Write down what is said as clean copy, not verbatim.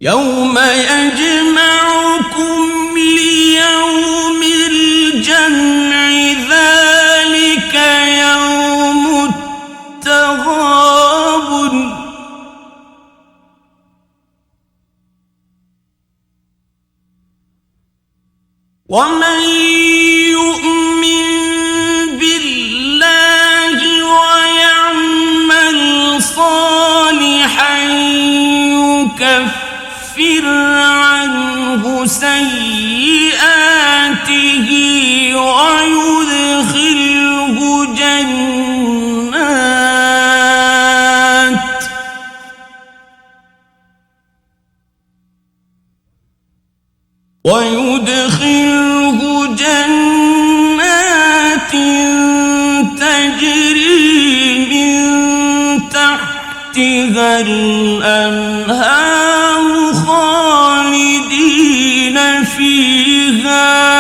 يوم يجمعكم ليوم الجمع ذلك يوم التغابن ومن يؤمن بالله ويعمل صالحا يكفر عنه سيئاته ويدخله جنات تجري من تحتها الأنهار خالدين فيها